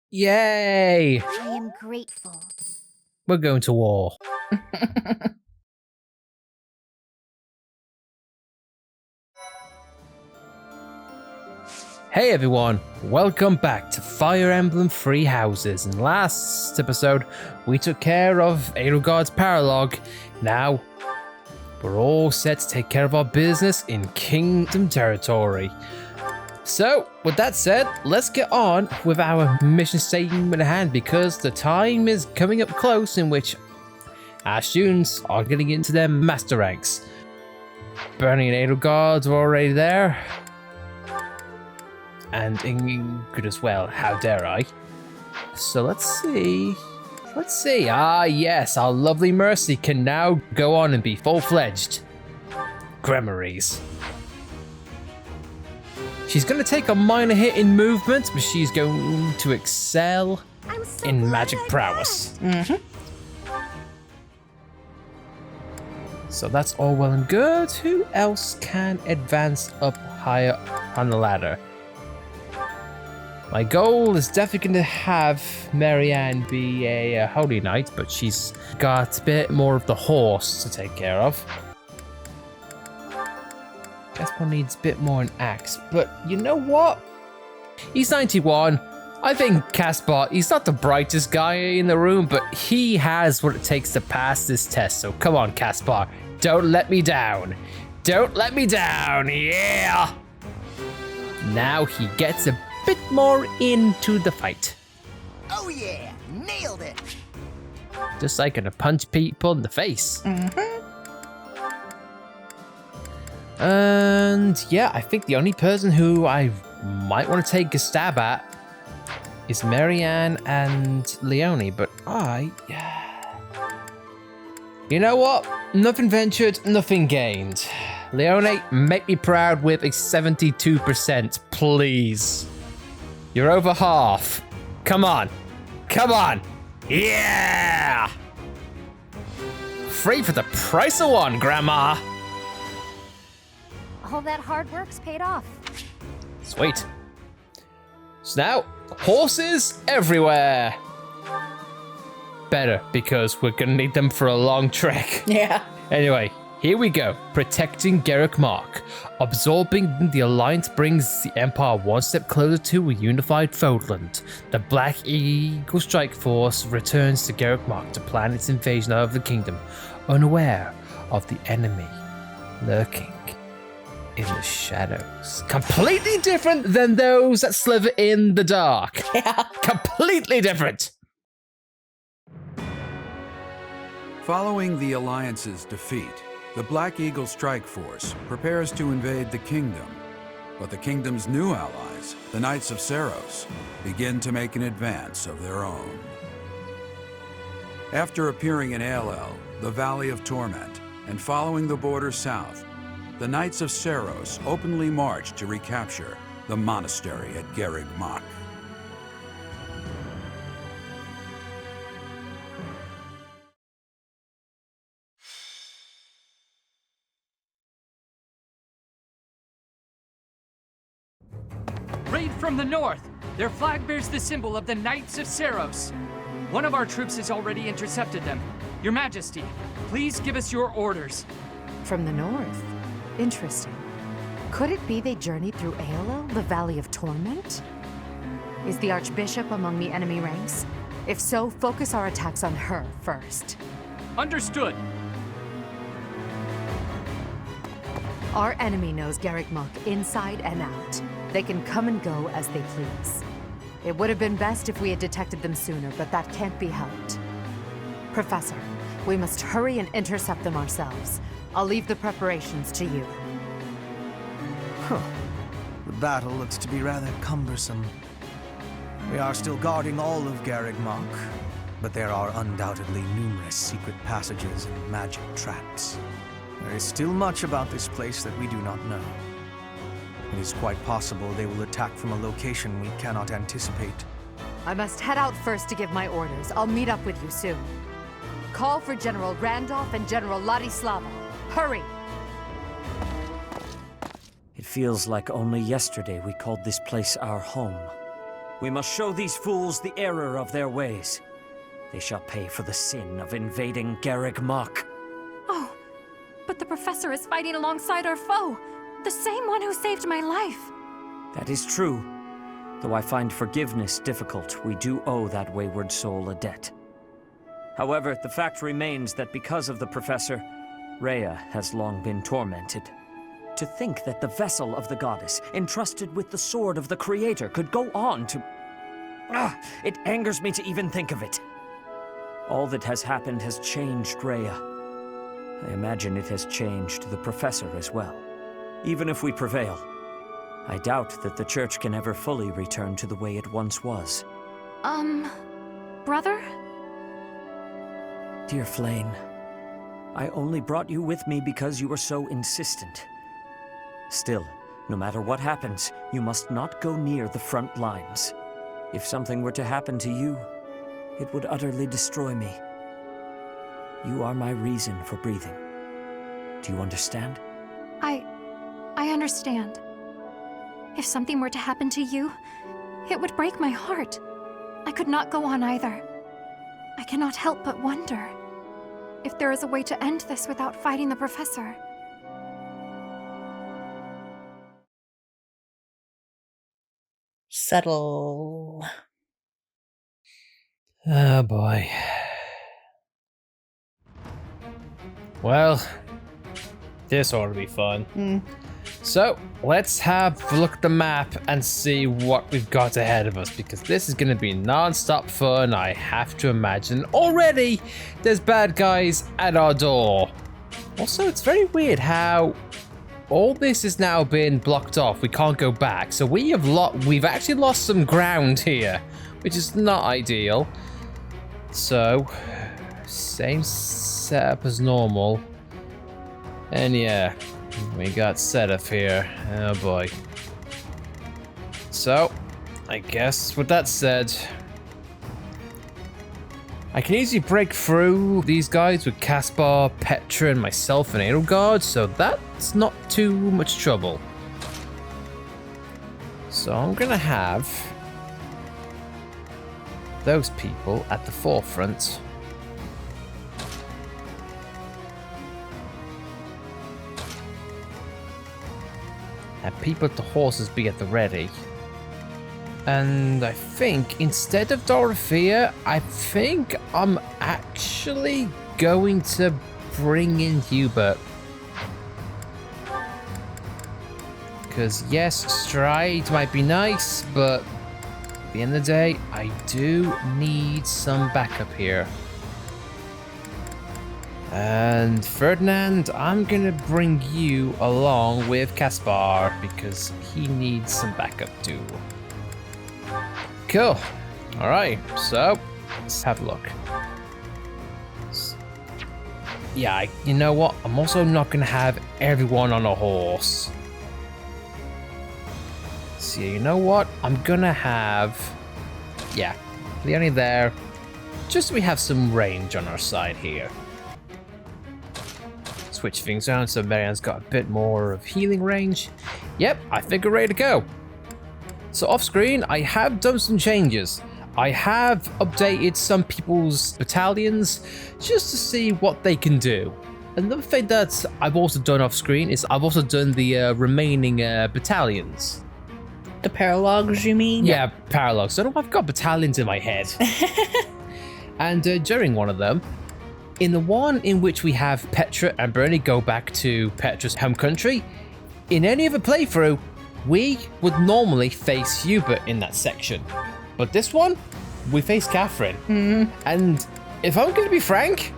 Yay! I am grateful. We're going to war. Hey everyone, welcome back to Fire Emblem Three Houses. In last episode, we took care of Edelgard's Paralog. Now, we're all set to take care of our business in Kingdom territory. So, with that said, let's get on with our mission statement at hand because the time is coming up close in which our students are getting into their master ranks. Bernie and Edelgard are already there. And Ingrid as well, how dare I. So let's see. Ah yes, our lovely Mercy can now go on and be full-fledged Grimoires. She's going to take a minor hit in movement, but she's going to excel in magic prowess. So that's all well and good. Who else can advance up higher on the ladder? My goal is definitely going to have Marianne be a Holy Knight, but she's got a bit more of the horse to take care of. Caspar needs a bit more an axe, but you know what? He's 91. I think Caspar, he's not the brightest guy in the room, but he has what it takes to pass this test. So come on, Caspar, don't let me down. Don't let me down, yeah! Now he gets a bit more into the fight. Oh yeah, nailed it! Just like gonna punch people in the face. And yeah, I think the only person who I might want to take a stab at is Marianne and Leonie, but you know what? Nothing ventured, nothing gained. Leonie, make me proud with a 72%, please. You're over half. Come on. Come on. Yeah! 3 for the price of 1, Grandma. All that hard work's paid off. Sweet. So now, horses everywhere. Better, because we're gonna need them for a long trek. Yeah. Anyway, here we go. Protecting Garrick Mark. Absorbing the Alliance brings the Empire one step closer to a unified Fodland. The Black Eagle Strike Force returns to Garrick Mark to plan its invasion of the kingdom, unaware of the enemy lurking in the shadows. Completely different than those that slither in the dark. Yeah. Completely different. Following the Alliance's defeat, the Black Eagle Strike Force prepares to invade the kingdom. But the kingdom's new allies, the Knights of Seiros, begin to make an advance of their own. After appearing in Aelel, the Valley of Torment, and following the border south, the Knights of Seiros openly march to recapture the monastery at Garrick Mark. Raid from the north! Their flag bears the symbol of the Knights of Seiros. One of our troops has already intercepted them. Your Majesty, please give us your orders. From the north? Interesting. Could it be they journeyed through Aelel, the Valley of Torment? Is the Archbishop among the enemy ranks? If so, focus our attacks on her first. Understood. Our enemy knows Garrick Mark inside and out. They can come and go as they please. It would have been best if we had detected them sooner, but that can't be helped. Professor, we must hurry and intercept them ourselves. I'll leave the preparations to you. The battle looks to be rather cumbersome. We are still guarding all of Garrick Mark, but there are undoubtedly numerous secret passages and magic traps. There is still much about this place that we do not know. It is quite possible they will attack from a location we cannot anticipate. I must head out first to give my orders. I'll meet up with you soon. Call for General Randolph and General Ladislava. Hurry! It feels like only yesterday we called this place our home. We must show these fools the error of their ways. They shall pay for the sin of invading Garreg Mach. Oh, but the professor is fighting alongside our foe. The same one who saved my life. That is true. Though I find forgiveness difficult, we do owe that wayward soul a debt. However, the fact remains that because of the professor, Rhea has long been tormented. To think that the vessel of the goddess, entrusted with the sword of the Creator, could go on to... it angers me to even think of it. All that has happened has changed Rhea. I imagine it has changed the professor as well. Even if we prevail, I doubt that the church can ever fully return to the way it once was. Brother? Dear Flayn, I only brought you with me because you were so insistent. Still, no matter what happens, you must not go near the front lines. If something were to happen to you, it would utterly destroy me. You are my reason for breathing. Do you understand? I understand. If something were to happen to you, it would break my heart. I could not go on either. I cannot help but wonder if there is a way to end this without fighting the professor. Settle. Oh boy. Well, this ought to be fun. So, let's have a look at the map and see what we've got ahead of us, because this is going to be non-stop fun, I have to imagine. Already, there's bad guys at our door. Also, it's very weird how all this has now been blocked off. We can't go back, so we've actually lost some ground here, which is not ideal. So, same setup as normal. And yeah, we got Seteth here. Oh boy. So, I guess with that said, I can easily break through these guys with Caspar, Petra, and myself and Edelgard, so that's not too much trouble. So I'm gonna have those people at the forefront. And people at the horses be at the ready. And I think instead of Dorothea, I think I'm actually going to bring in Hubert. Because yes, Stride might be nice, but at the end of the day, I do need some backup here. And Ferdinand, I'm gonna bring you along with Caspar because he needs some backup too. Cool. All right, so let's have a look. Yeah, you know what? I'm also not gonna have everyone on a horse. So you know what? I'm gonna have, yeah, Leonie there, just so we have some range on our side here. Switch things around so Marianne's got a bit more of healing range. Yep, I think we're ready to go. So off screen, I have done some changes. I have updated some people's battalions just to see what they can do. Another thing that I've also done off screen is I've also done the remaining battalions. The paralogs, you mean? Yeah, paralogs. So I've got battalions in my head. And during one of them, in the one in which we have Petra and Bernie go back to Petra's home country, in any other playthrough, we would normally face Hubert in that section. But this one, we face Catherine. And if I'm going to be frank,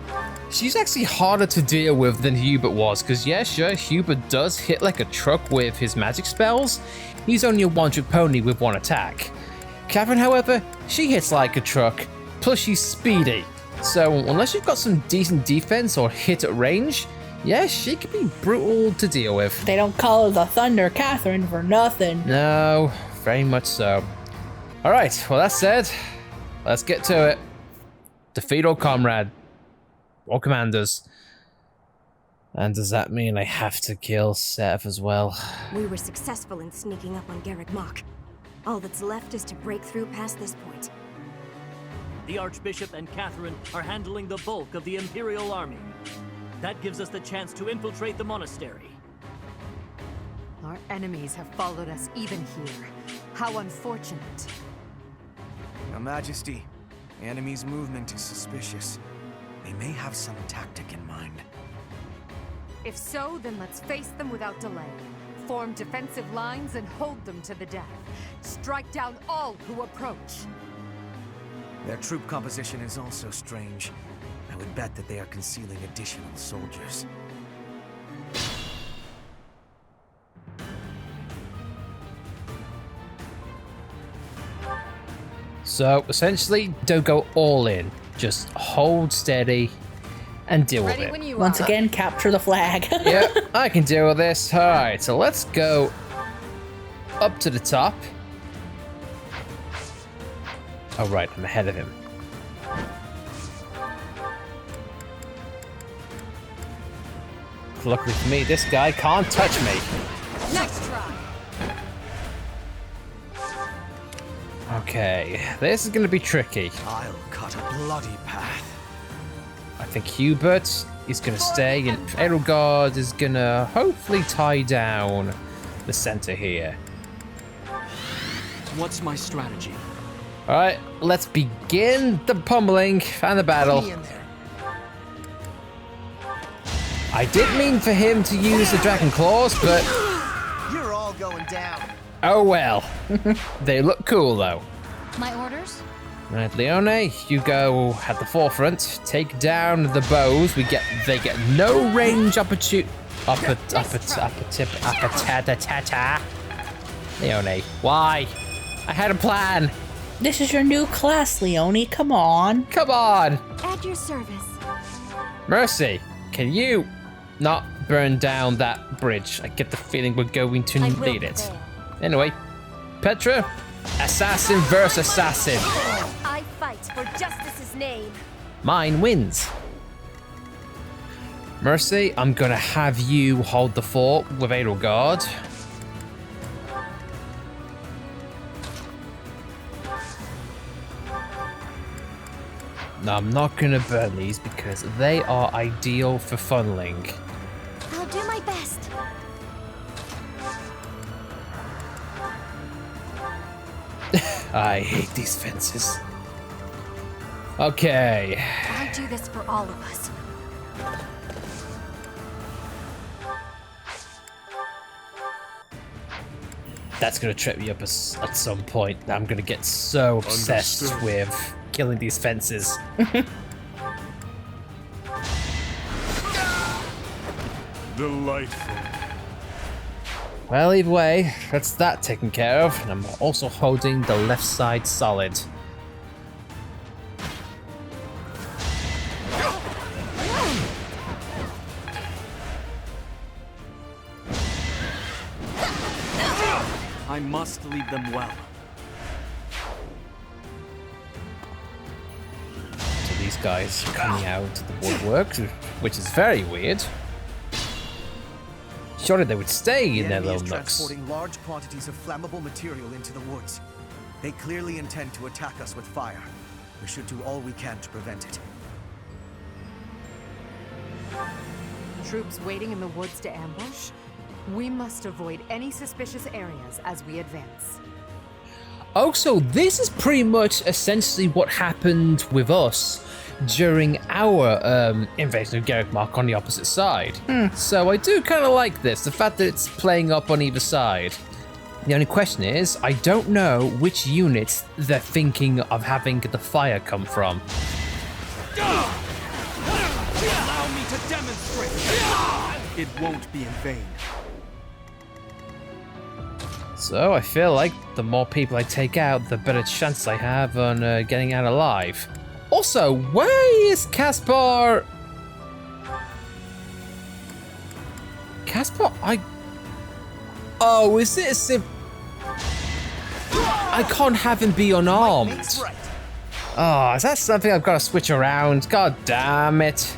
she's actually harder to deal with than Hubert was. Because yeah, sure, Hubert does hit like a truck with his magic spells. He's only a one-trick pony with one attack. Catherine, however, she hits like a truck, plus she's speedy. So unless you've got some decent defense or hit at range, yeah, she can be brutal to deal with. They don't call her the Thunder Catherine for nothing. No, very much so. All right, well, that said, let's get to it. Defeat all comrade, all commanders. And does that mean I have to kill Seteth as well? We were successful in sneaking up on Garreg Mach. All that's left is to break through past this point. The Archbishop and Catherine are handling the bulk of the Imperial army. That gives us the chance to infiltrate the monastery. Our enemies have followed us even here. How unfortunate. Your Majesty, the enemy's movement is suspicious. They may have some tactic in mind. If so, then let's face them without delay. Form defensive lines and hold them to the death. Strike down all who approach. Their troop composition is also strange. I would bet that they are concealing additional soldiers. So essentially, don't go all in. Just hold steady and deal with it. When you Once are. again, capture the flag. Yep, I can deal with this. All right, so let's go up to the top. Oh, right, I'm ahead of him. Luckily for me, this guy can't touch me. Nice try. Okay, this is going to be tricky. I'll cut a bloody path. I think Hubert is going to stay, and Edelgard is going to hopefully tie down the center here. What's my strategy? All right, let's begin the pummeling and the battle. Me in there. I did mean for him to use the Dragon Claws, but You're all going down. oh well. They look cool, though. My orders? Right, Leone, you go at the forefront. Take down the bows. They get no range opportunity. Leone, why? I had a plan. This is your new class, Leone. Come on. Come on, At your service. Mercy. Can you not burn down that bridge? I get the feeling we're going to I will need it. prevail. Anyway, Petra, assassin versus assassin. I fight for justice's name. Mine wins. Mercy, I'm gonna have you hold the fort with Edelgard. No, I'm not gonna burn these because they are ideal for funneling. I'll do my best. I hate these fences. Okay. I do this for all of us. That's gonna trip me up at some point. I'm gonna get so obsessed with killing these fences. Delightful. Well, either way, that's that taken care of, and I'm also holding the left side solid. I must lead them well. So these guys are coming out of the woodwork, which is very weird. Surely they would stay in The their enemy little is nooks. transporting large quantities of flammable material into the woods. They clearly intend to attack us with fire. We should do all we can to prevent it. Troops waiting in the woods to ambush? We must avoid any suspicious areas as we advance. Oh, so this is pretty much essentially what happened with us during our invasion of Garrick Mark on the opposite side. So I do kind of like this, the fact that it's playing up on either side. The only question is, I don't know which units they're thinking of having the fire come from. Allow me to demonstrate. It won't be in vain. So I feel like the more people I take out, the better chance I have on getting out alive. Also, where is Caspar? Caspar, Oh, is it a I can't have him be unarmed. Mate's right. Oh, is that something I've got to switch around? God damn it.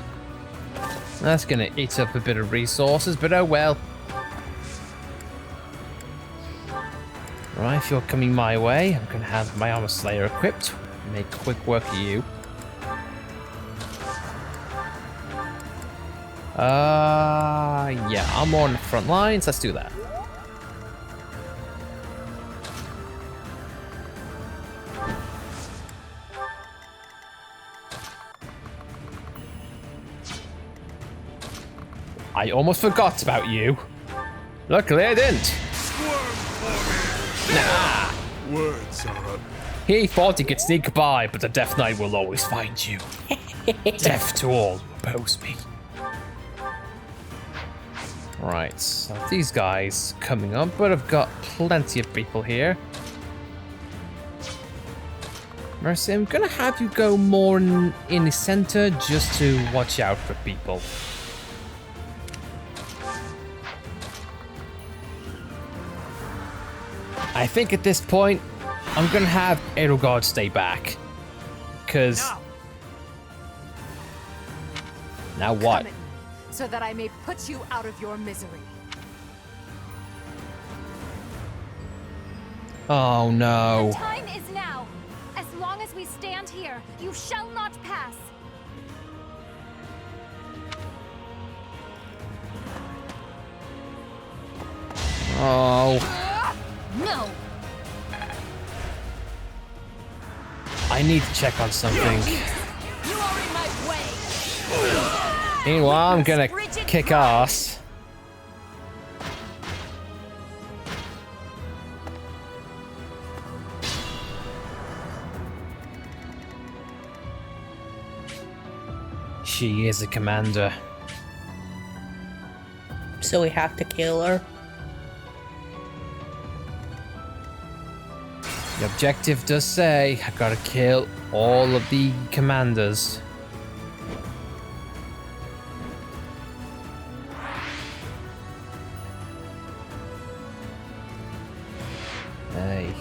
That's gonna eat up a bit of resources, but oh well. Right, if you're coming my way, I'm gonna have my armor slayer equipped. Make quick work of you. Yeah, I'm on the front lines. Let's do that. I almost forgot about you. Luckily, I didn't. Nah. Words are up. He thought he could sneak by, but the Death Knight will always find you. Death to all who oppose me. Right, so these guys coming up, but I've got plenty of people here. Mercy, I'm gonna have you go more in the center just to watch out for people. I think at this point, I'm gonna have Edelgard stay back. Cause... Now what? Come in, so that I may put you out of your misery. Oh no. The time is now. As long as we stand here, you shall not pass. Oh. No. I need to check on something. You are in my way. Meanwhile, I'm gonna kick ass. She is a commander. So we have to kill her. The objective does say I gotta kill all of the commanders. Hey.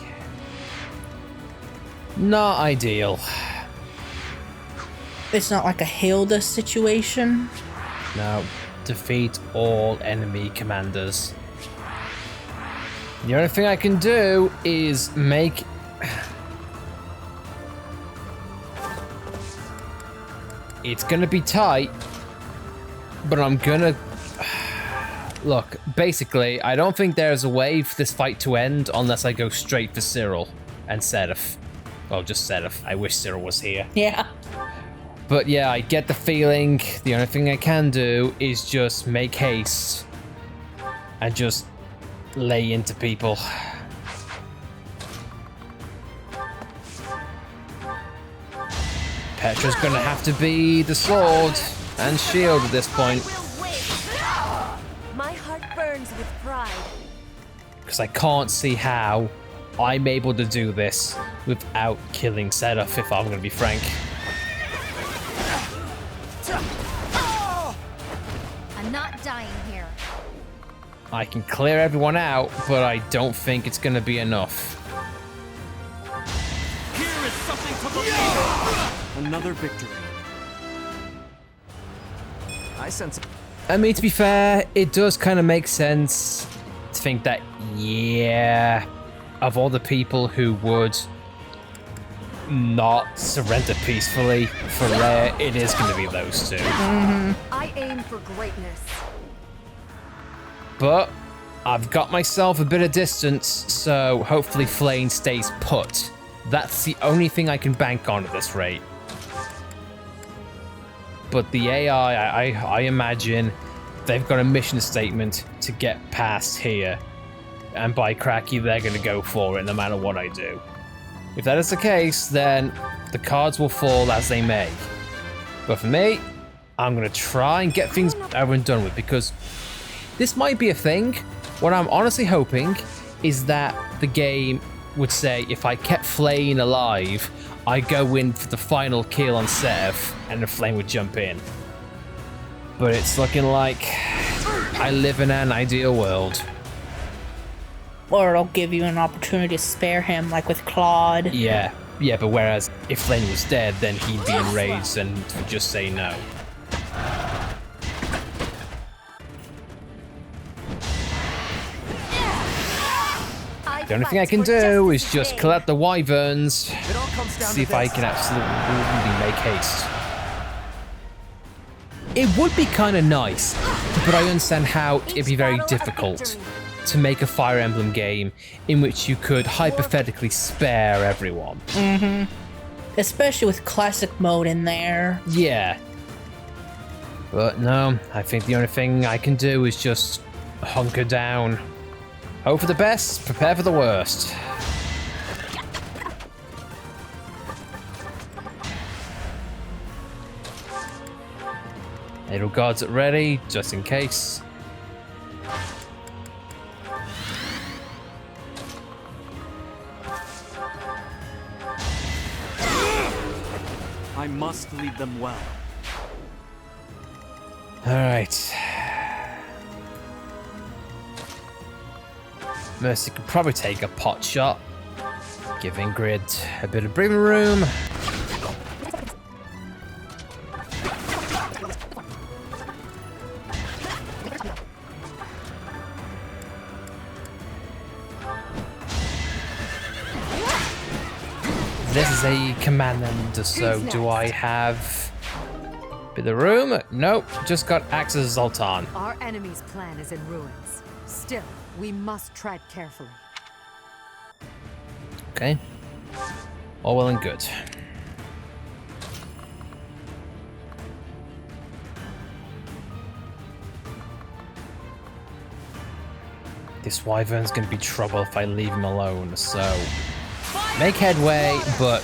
Not ideal. It's not like a Hilda situation. No. Defeat all enemy commanders. The only thing I can do is make... It's gonna be tight, but I'm gonna... Look, basically, I don't think there's a way for this fight to end unless I go straight for Cyril and Seteth. Well, just Seteth. I wish Cyril was here. Yeah. But yeah, I get the feeling the only thing I can do is just make haste and just lay into people. Petra's gonna have to be the sword and shield at this point. My heart burns with pride. Because I can't see how I'm able to do this without killing Seteth, if I'm gonna be frank. I'm not dying here. I can clear everyone out, but I don't think it's gonna be enough. Here is something to believe in. Another victory. I sense. I mean, to be fair, it does kind of make sense to think that, yeah, of all the people who would not surrender peacefully for Rare, it is going to be those two. I aim for greatness. But I've got myself a bit of distance, so hopefully Flayn stays put. That's the only thing I can bank on at this rate. But the AI, I imagine they've got a mission statement to get past here. And by cracky, they're going to go for it no matter what I do. If that is the case, then the cards will fall as they may. But for me, I'm going to try and get things over and done with, because this might be a thing. What I'm honestly hoping is that the game would say if I kept Flayn alive, I go in for the final kill on Seteth, and the Flayn would jump in. But it's looking like I live in an ideal world. Or it'll give you an opportunity to spare him, like with Claude. Yeah, but whereas if Flayn was dead, then he'd be enraged and would just say no. The only thing I can do is just collect the wyverns, see if I can absolutely make haste. It would be kind of nice, but I understand how it'd be very difficult to make a Fire Emblem game in which you could hypothetically spare everyone. Especially with classic mode in there. Yeah. But no, I think the only thing I can do is just hunker down. Hope for the best, prepare for the worst. Little guards at ready, just in case. I must lead them well. All right. Mercy could probably take a pot shot. Give Ingrid a bit of breathing room. This is a commander, so do I have a bit of room? Nope, just got Axis Zoltan. Our enemy's plan is in ruins. Still, we must tread carefully. Okay. All well and good. This wyvern's gonna be trouble if I leave him alone, so make headway, but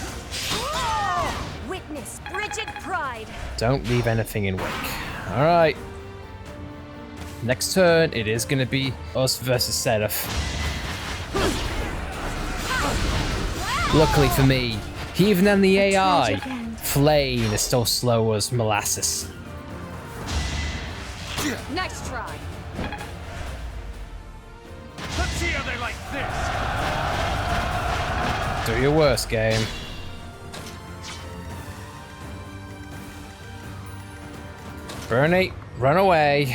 Witness frigid pride. don't leave anything in wake. All right. Next turn, it is gonna be us versus Seteth. Luckily for me, even on the AI, Flayn is still slow as molasses. Nice try. Let's see how they like this. Do your worst, game. Bernie, run away.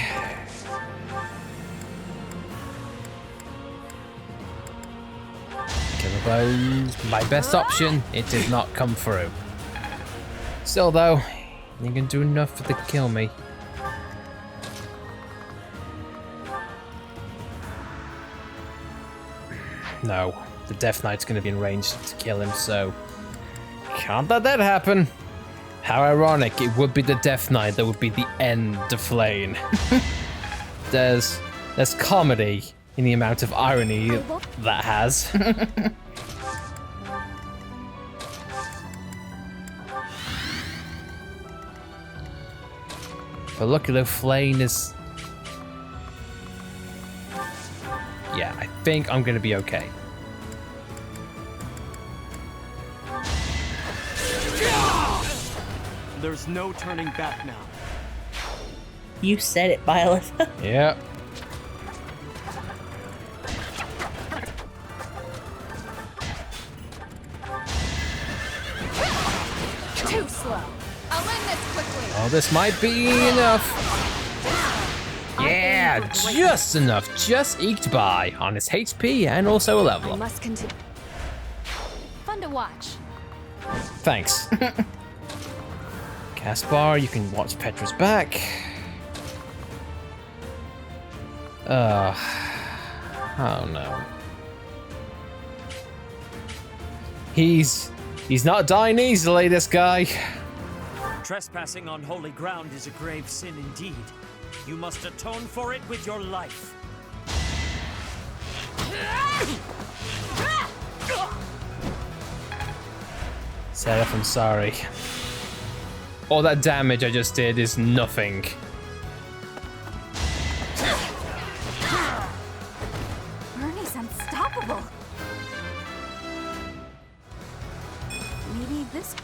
Killer Bones, my best option. It did not come through. Still though, you can do enough to kill me. No, the Death Knight's going to be in range to kill him, so can't let that happen. How ironic, it would be the Death Knight that would be the end of Flayn. There's comedy in the amount of irony that has. But luckily Flayn is... Yeah, I think I'm gonna be okay. There's no turning back now. You said it, Violet. Yep. Too slow. I'll end this quickly. Oh, this might be enough. Yeah, just enough. Just eked by on his HP and also a level I up. must continue. Fun to watch. Thanks. Caspar, you can watch Petra's back. Oh no. He's not dying easily, this guy. Trespassing on holy ground is a grave sin indeed. You must atone for it with your life. Seteth, I'm sorry. All that damage I just did is nothing. Bernie's unstoppable. Maybe this.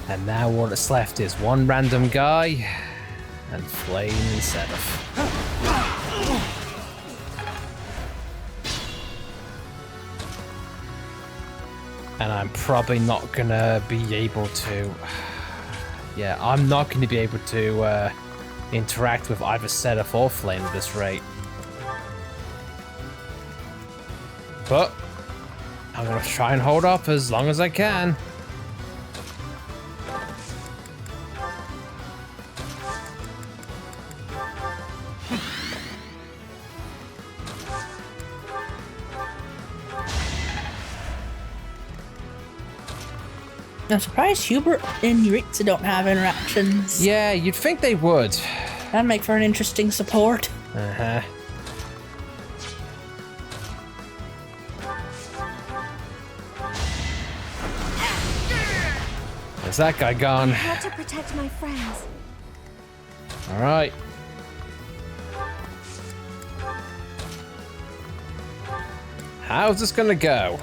And now all that's left is one random guy and Flayn and Seteth. And I'm probably not gonna be able to... Yeah, I'm not gonna be able to interact with either Seteth or Flayn at this rate. But I'm gonna try and hold off as long as I can. I'm surprised Hubert and Yuritsa don't have interactions. Yeah, you'd think they would. That'd make for an interesting support. Uh-huh. There's that guy gone. I had to protect my friends. All right. How's this gonna go?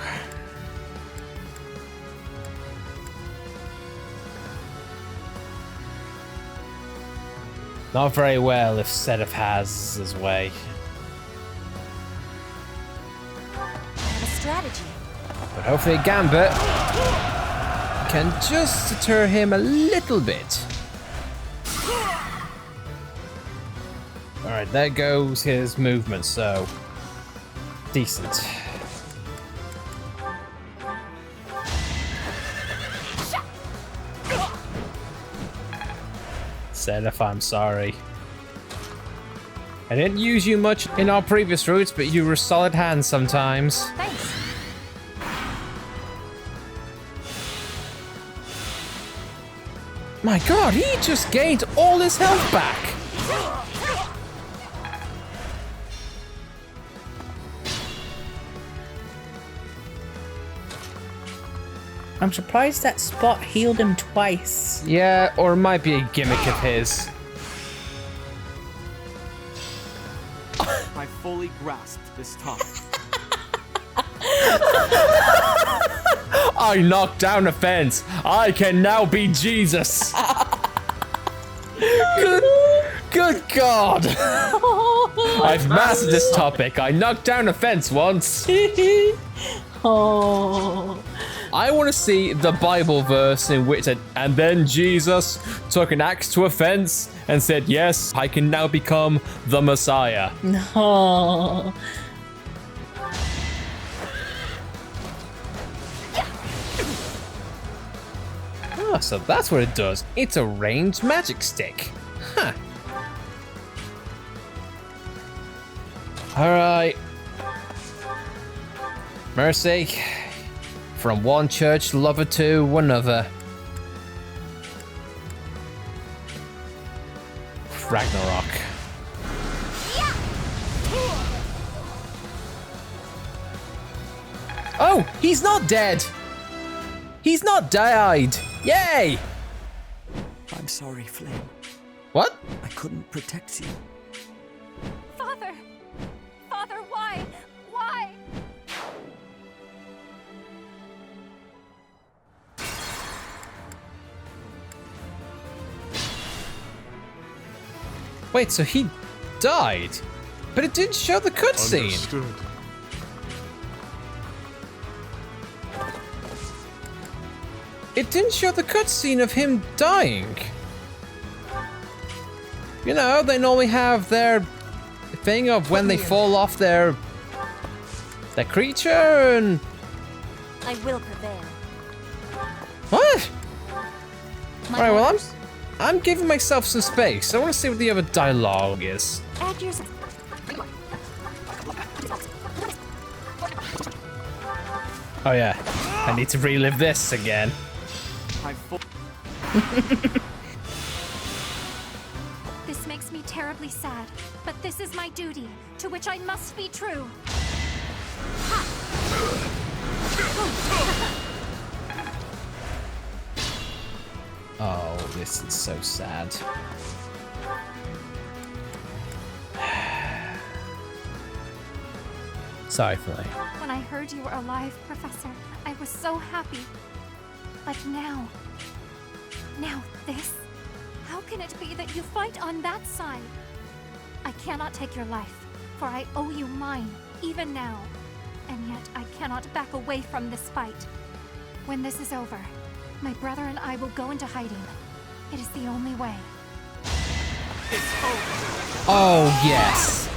Not very well if Seteth has his way. I have a strategy. But hopefully Gambit can just deter him a little bit. Alright, there goes his movement, so decent. Seteth, I'm sorry. I didn't use you much in our previous routes, but you were solid hands sometimes. Thanks. My god, he just gained all his health back! I'm surprised that spot healed him twice. Yeah, or it might be a gimmick of his. I fully grasped this topic. I knocked down a fence. I can now be Jesus. Good God. I've mastered this topic. I knocked down a fence once. Oh. I want to see the Bible verse in which it, and then Jesus took an axe to a fence and said, yes, I can now become the Messiah. No. Oh, so that's what it does. It's a ranged magic stick. Huh. Alright. Mercy. From one church lover to another. Ragnarok. Oh, he's not dead. He's not died. Yay! I'm sorry, Flayn. What? I couldn't protect you. Father! Father, why? Why? Wait, so he died? But it didn't show the cutscene. Understood. It didn't show the cutscene of him dying. You know, they normally have their thing of when they fall off their creature and... I will prevail. What? My Alright, well, orders. I'm giving myself some space. I want to see what the other dialogue is. Add yours. Oh yeah, I need to relive this again. This makes me terribly sad, but this is my duty, to which I must be true. Oh, this is so sad. Sorry, Flayn. When I heard you were alive, Professor, I was so happy. But now this? How can it be that you fight on that side? I cannot take your life, for I owe you mine, even now. And yet I cannot back away from this fight. When this is over, my brother and I will go into hiding. It is the only way. Oh, yes.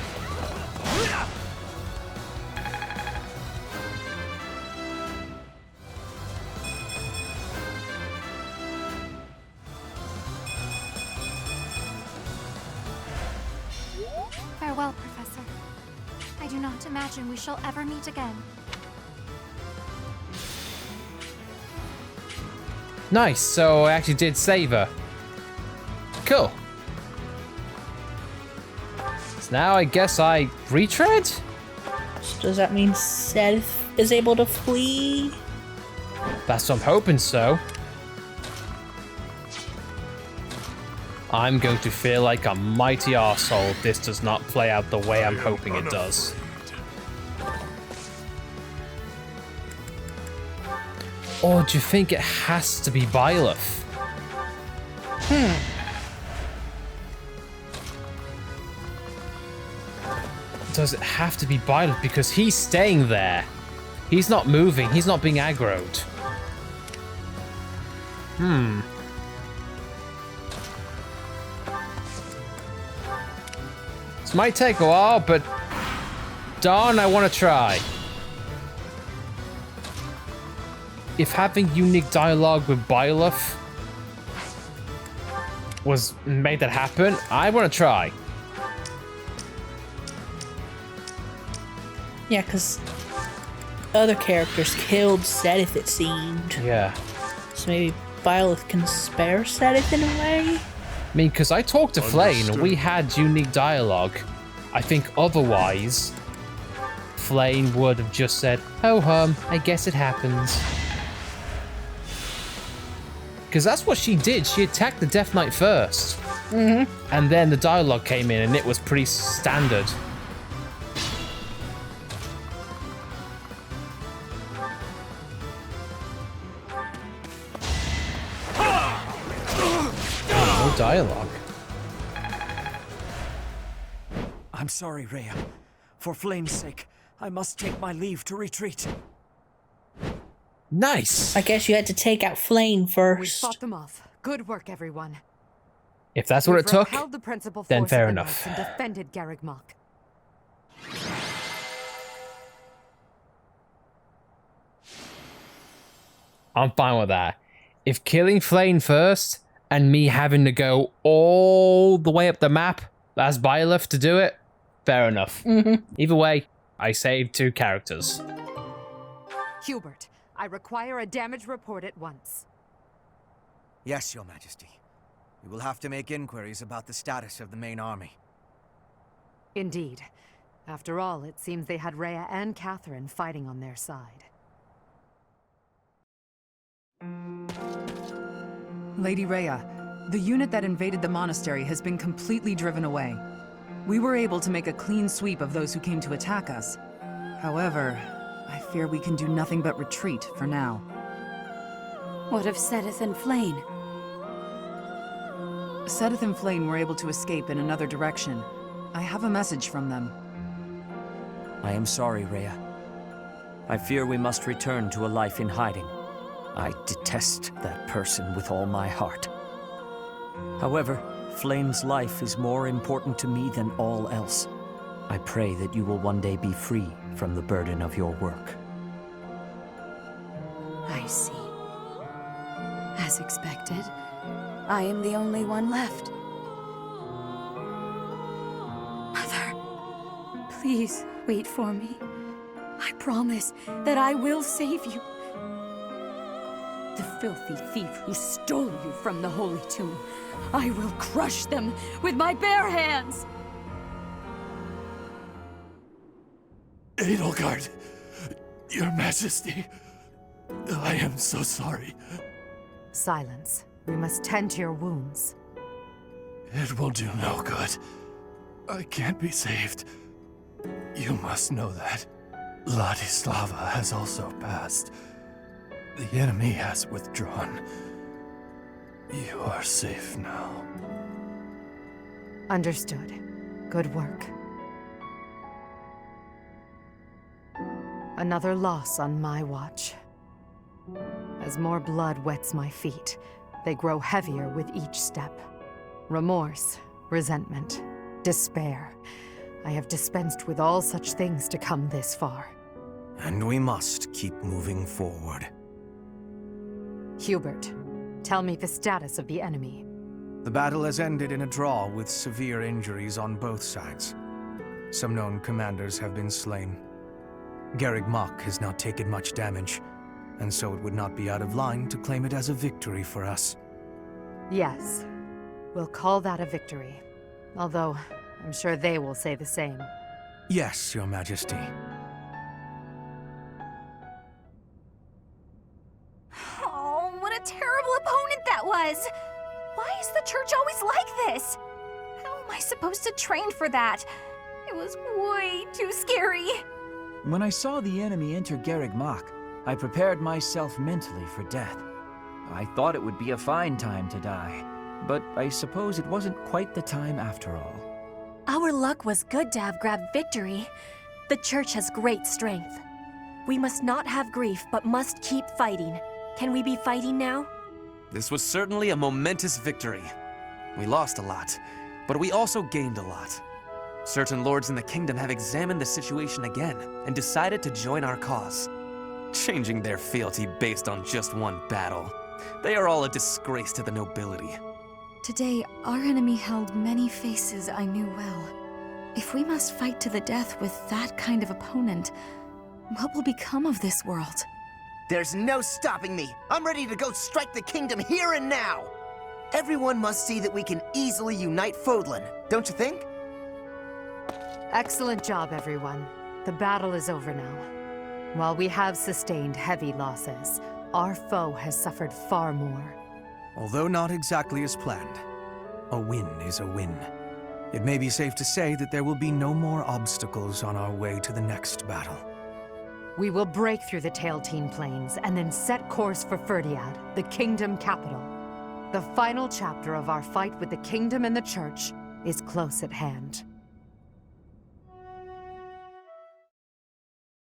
Farewell, Professor. I do not imagine we shall ever meet again. Nice, so I actually did save her. Cool. So now I guess I retread? So does that mean Seteth is able to flee? That's what I'm hoping so. I'm going to feel like a mighty arsehole if this does not play out the way I'm hoping it does. Or do you think it has to be Byleth? Does it have to be Byleth? Because he's staying there. He's not moving. He's not being aggroed. This might take a while, but darn, I want to try. If having unique dialogue with Byleth made that happen, I want to try. Yeah, because other characters killed Seteth, it seemed. Yeah. So maybe Byleth can spare Seteth in a way? I mean, because I talked to Flayn and we had unique dialogue. I think otherwise, Flayn would have just said, "Oh hum, I guess it happens." Because that's what she did. She attacked the Death Knight first. And then the dialogue came in and it was pretty standard. No dialogue. I'm sorry, Rhea. For Flayn's sake, I must take my leave to retreat. Nice! I guess you had to take out Flayn first. We fought them off. Good work, everyone. If that's what it took, Repelled the principal then force fair of the enough. Knights and defended Garreg Mach. I'm fine with that. If killing Flayn first and me having to go all the way up the map as Byleth to do it, fair enough. Either way, I saved 2 characters. Hubert, I require a damage report at once. Yes, Your Majesty. We will have to make inquiries about the status of the main army. Indeed. After all, it seems they had Rhea and Catherine fighting on their side. Lady Rhea, the unit that invaded the monastery has been completely driven away. We were able to make a clean sweep of those who came to attack us. However, I fear we can do nothing but retreat for now. What of Seteth and Flayn? Seteth and Flayn were able to escape in another direction. I have a message from them. I am sorry, Rhea. I fear we must return to a life in hiding. I detest that person with all my heart. However, Flayn's life is more important to me than all else. I pray that you will one day be free from the burden of your work. I see. As expected, I am the only one left. Mother, please wait for me. I promise that I will save you. The filthy thief who stole you from the Holy Tomb, I will crush them with my bare hands! Edelgard, Your Majesty, I am so sorry. Silence. We must tend to your wounds. It will do no good. I can't be saved. You must know that. Ladislava has also passed. The enemy has withdrawn. You are safe now. Understood. Good work. Another loss on my watch. As more blood wets my feet, they grow heavier with each step. Remorse, resentment, despair. I have dispensed with all such things to come this far. And we must keep moving forward. Hubert, tell me the status of the enemy. The battle has ended in a draw with severe injuries on both sides. Some known commanders have been slain. Garreg Mach has not taken much damage, and so it would not be out of line to claim it as a victory for us. Yes, we'll call that a victory. Although, I'm sure they will say the same. Yes, Your Majesty. Oh, what a terrible opponent that was! Why is the church always like this? How am I supposed to train for that? It was way too scary. When I saw the enemy enter Garreg Mach, I prepared myself mentally for death. I thought it would be a fine time to die, but I suppose it wasn't quite the time after all. Our luck was good to have grabbed victory. The church has great strength. We must not have grief, but must keep fighting. Can we be fighting now? This was certainly a momentous victory. We lost a lot, but we also gained a lot. Certain lords in the kingdom have examined the situation again and decided to join our cause, changing their fealty based on just one battle. They are all a disgrace to the nobility. Today, our enemy held many faces I knew well. If we must fight to the death with that kind of opponent, what will become of this world? There's no stopping me. I'm ready to go strike the kingdom here and now. Everyone must see that we can easily unite Fodlan, don't you think? Excellent job, everyone. The battle is over now. While we have sustained heavy losses, our foe has suffered far more. Although not exactly as planned, a win is a win. It may be safe to say that there will be no more obstacles on our way to the next battle. We will break through the Tailteen Plains and then set course for Ferdiad, the kingdom capital. The final chapter of our fight with the kingdom and the church is close at hand.